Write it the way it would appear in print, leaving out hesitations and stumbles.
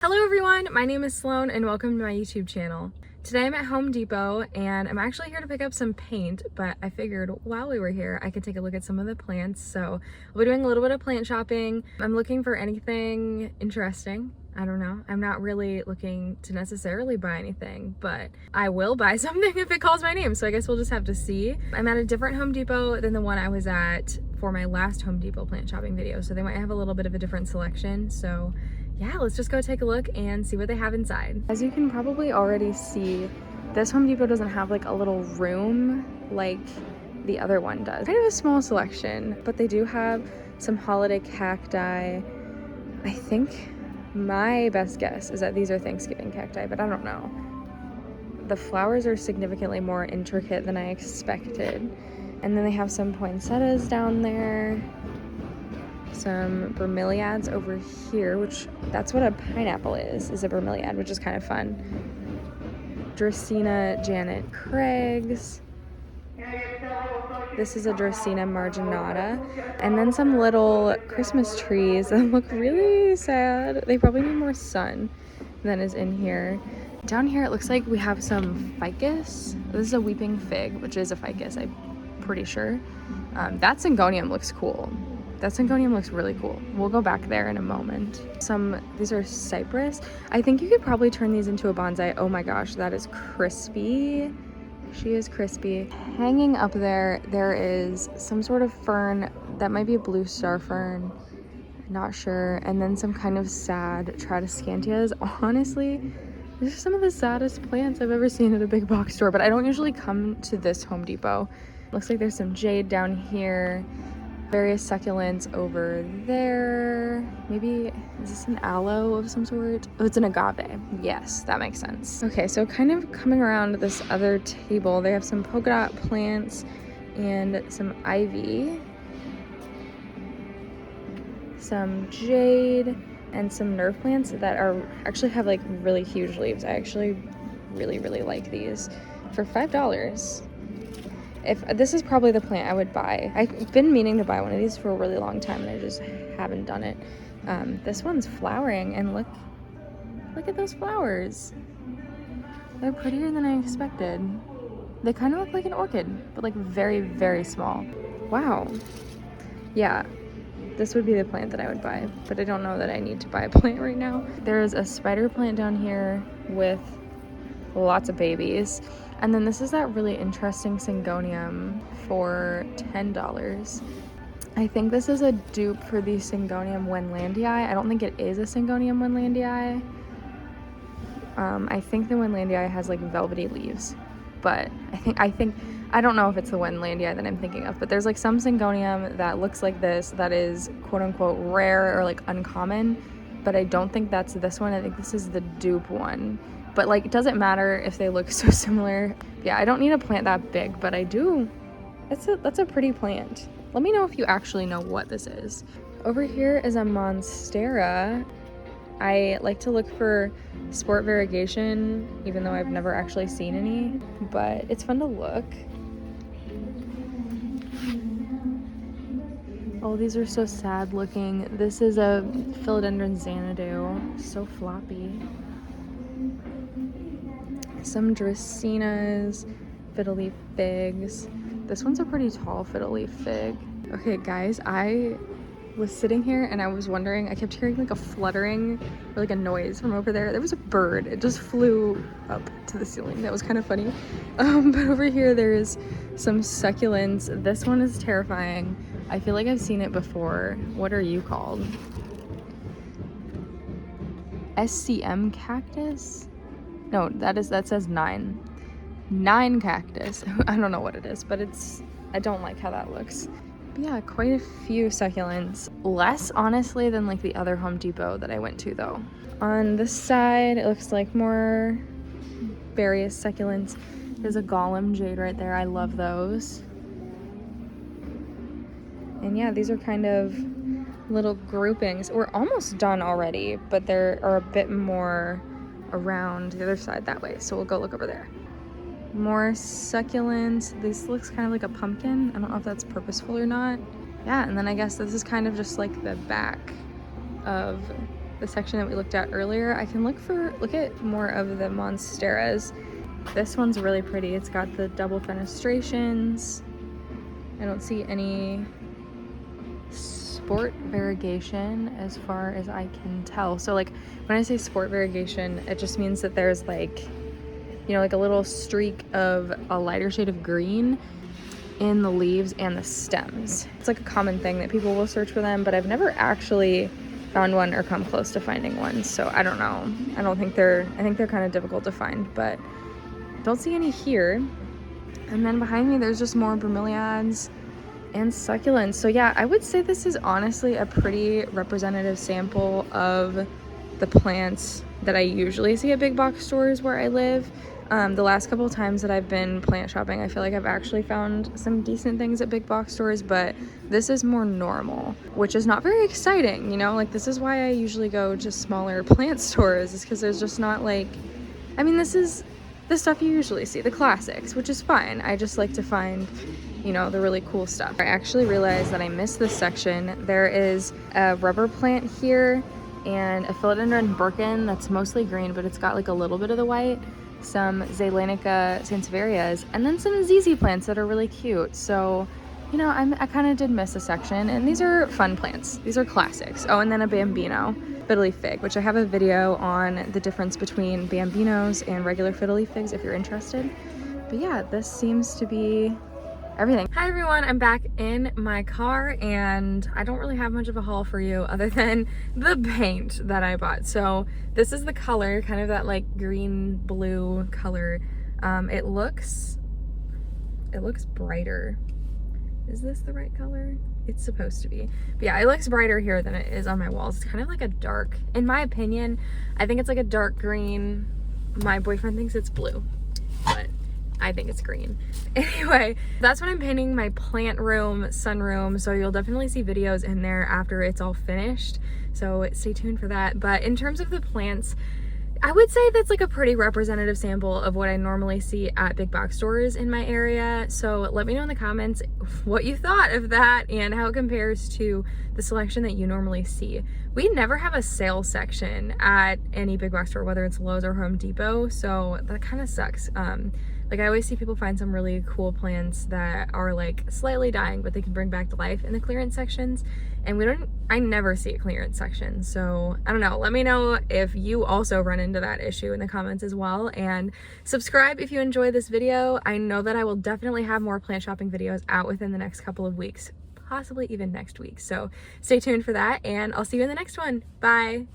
Hello everyone, my name is Sloan and welcome to my YouTube channel. Today I'm at Home Depot and I'm actually here to pick up some paint, but I figured while we were here I could take a look at some of the plants. So we're doing a little bit of plant shopping. I'm looking for anything interesting. I don't know. I'm not really looking to necessarily buy anything, but I will buy something if it calls my name. So I guess we'll just have to see. I'm at a different Home Depot than the one I was at for my last Home Depot plant shopping video. So they might have a little bit of a different selection. So yeah, let's just go take a look and see what they have inside. As you can probably already see, this Home Depot doesn't have like a little room like the other one does. Kind of a small selection, but they do have some holiday cacti. I think my best guess is that these are Thanksgiving cacti, but I don't know. The flowers are significantly more intricate than I expected. And then they have some poinsettias down there. Some bromeliads over here, which that's what a pineapple is a bromeliad, which is kind of fun. Dracaena Janet Craigs. This is a Dracaena Marginata. And then some little Christmas trees that look really sad. They probably need more sun than is in here. Down here it looks like we have some ficus. This is a weeping fig, which is a ficus, I'm pretty sure. That Syngonium looks cool. That Syngonium looks really cool. We'll go back there in a moment. These are Cypress. I think you could probably turn these into a bonsai. Oh my gosh, that is crispy. She is crispy. Hanging up there, there is some sort of fern. That might be a blue star fern. Not sure. And then some kind of sad Tradescantias. Honestly, these are some of the saddest plants I've ever seen at a big box store, but I don't usually come to this Home Depot. Looks like there's some jade down here. Various succulents over there. Maybe, is this an aloe of some sort? Oh, it's an agave. Yes, that makes sense. Okay, so kind of coming around this other table, they have some polka dot plants and some ivy, some jade, and some nerve plants that actually have like really huge leaves. I actually really like these for $5. If this is probably the plant I would buy. I've been meaning to buy one of these for a really long time and I just haven't done it. This one's flowering and look at those flowers. They're prettier than I expected. They kind of look like an orchid, but like very small. Wow. Yeah, this would be the plant that I would buy, but I don't know that I need to buy a plant right now. There's a spider plant down here with lots of babies. And then this is that really interesting Syngonium for $10. I think this is a dupe for the Syngonium Wendlandii. I don't think it is a Syngonium Wendlandii. I think the Wendlandii has like velvety leaves, but I don't know if it's the Wendlandii that I'm thinking of, but there's like some Syngonium that looks like this that is quote unquote rare or like uncommon, but I don't think that's this one. I think this is the dupe one. But like, it doesn't matter if they look so similar. Yeah, I don't need a plant that big, but I do. That's a pretty plant. Let me know if you actually know what this is. Over here is a Monstera. I like to look for sport variegation, even though I've never actually seen any, but it's fun to look. Oh, these are so sad looking. This is a Philodendron Xanadu, so floppy. Some Dracaenas, Fiddle Leaf Figs. This one's a pretty tall Fiddle Leaf Fig. Okay guys, I was sitting here and I was wondering, I kept hearing like a fluttering or like a noise from over there. There was a bird, it just flew up to the ceiling. That was kind of funny. But over here there's some succulents. This one is terrifying. I feel like I've seen it before. What are you called? SCM cactus? No, that says 9 cactus. I don't know what it is, but I don't like how that looks. But yeah, quite a few succulents. Less, honestly, than like the other Home Depot that I went to, though. On this side, it looks like more various succulents. There's a Gollum Jade right there. I love those. And yeah, these are kind of little groupings. We're almost done already, but there are a bit more around the other side that way, so we'll go look over there. More succulents. This looks kind of like a pumpkin. I don't know if that's purposeful or not. Yeah, and then I guess this is kind of just like the back of the section that we looked at earlier, I can look at more of the Monsteras. This one's really pretty. It's got the double fenestrations. I don't see any sport variegation as far as I can tell. So like when I say sport variegation, it just means that there's like, you know, like a little streak of a lighter shade of green in the leaves and the stems. It's like a common thing that people will search for them, but I've never actually found one or come close to finding one. So I don't know. I think they're kind of difficult to find, but don't see any here. And then behind me, there's just more bromeliads and succulents. So yeah, I would say this is honestly a pretty representative sample of the plants that I usually see at big box stores where I live. The last couple of times that I've been plant shopping, I feel like I've actually found some decent things at big box stores, but this is more normal, which is not very exciting, you know? Like, this is why I usually go to smaller plant stores, is because there's just not like, I mean, this is the stuff you usually see, the classics, which is fine. I just like to find, you know, the really cool stuff. I actually realized that I missed this section. There is a rubber plant here and a Philodendron Birkin that's mostly green, but it's got like a little bit of the white, some Zeylanica sansevierias, and then some ZZ plants that are really cute. So, you know, I kind of did miss a section, and these are fun plants. These are classics. Oh, and then a Bambino, Fiddle Leaf Fig, which I have a video on the difference between Bambinos and regular Fiddle Leaf Figs if you're interested. But yeah, this seems to be everything. Hi everyone, I'm back in my car and I don't really have much of a haul for you other than the paint that I bought. So this is the color, kind of that like green blue color. It looks brighter. Is this the right color? It's supposed to be. But yeah, it looks brighter here than it is on my walls. It's kind of like a dark, in my opinion, I think it's like a dark green. My boyfriend thinks it's blue, but I think it's green. Anyway, that's what I'm painting my plant room, sunroom, so you'll definitely see videos in there after it's all finished, so stay tuned for that. But in terms of the plants, I would say that's like a pretty representative sample of what I normally see at big box stores in my area. So let me know in the comments what you thought of that and how it compares to the selection that you normally see. We never have a sale section at any big box store, whether it's Lowe's or Home Depot, so that kind of sucks. Like I always see people find some really cool plants that are like slightly dying, but they can bring back to life in the clearance sections. And I never see a clearance section. So I don't know, let me know if you also run into that issue in the comments as well. And subscribe if you enjoy this video. I know that I will definitely have more plant shopping videos out within the next couple of weeks, possibly even next week. So stay tuned for that and I'll see you in the next one. Bye.